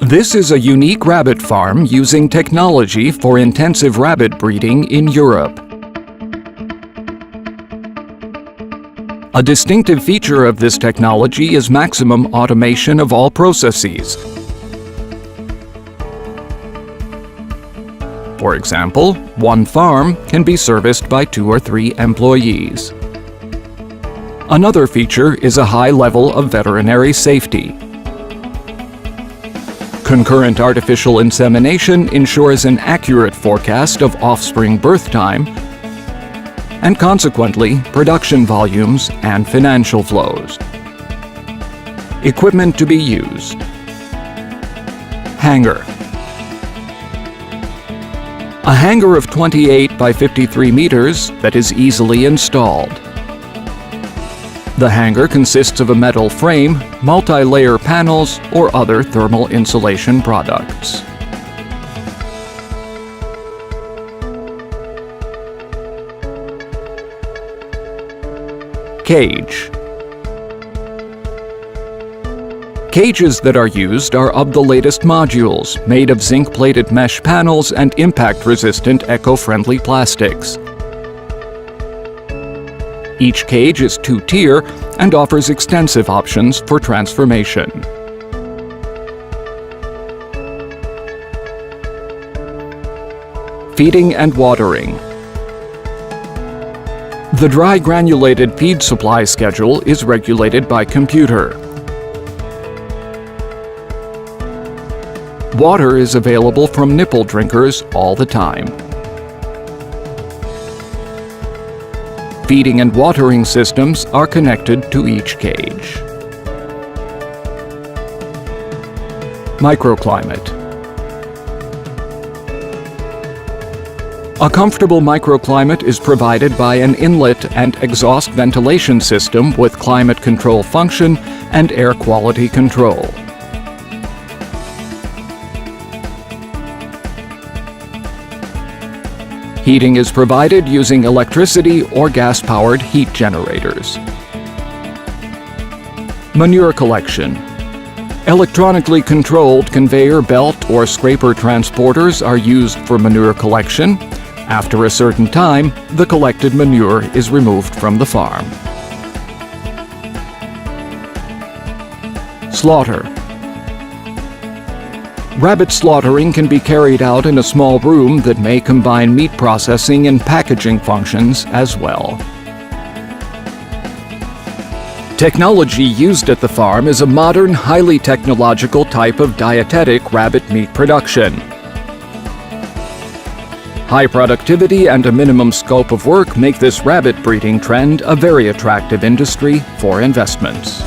This is a unique rabbit farm using technology for intensive rabbit breeding in Europe. A distinctive feature of this technology is maximum automation of all processes. For example, one farm can be serviced by 2 or 3 employees. Another feature is a high level of veterinary safety. Concurrent artificial insemination ensures an accurate forecast of offspring birth time and consequently production volumes and financial flows. Equipment to be used. Hangar. A hangar of 28 by 53 meters that is easily installed. The hangar consists of a metal frame, multi-layer panels, or other thermal insulation products. Cage. Cages that are used are of the latest modules, made of zinc-plated mesh panels and impact-resistant eco-friendly plastics. Each cage is 2-tier and offers extensive options for transformation. Feeding and watering. The dry granulated feed supply schedule is regulated by computer. Water is available from nipple drinkers all the time. Feeding and watering systems are connected to each cage. Microclimate. A comfortable microclimate is provided by an inlet and exhaust ventilation system with climate control function and air quality control. Heating is provided using electricity or gas-powered heat generators. Manure collection. Electronically controlled conveyor belt or scraper transporters are used for manure collection. After a certain time, the collected manure is removed from the farm. Slaughter. Rabbit slaughtering can be carried out in a small room that may combine meat processing and packaging functions as well. Technology used at the farm is a modern, highly technological type of dietetic rabbit meat production. High productivity and a minimum scope of work make this rabbit breeding trend a very attractive industry for investments.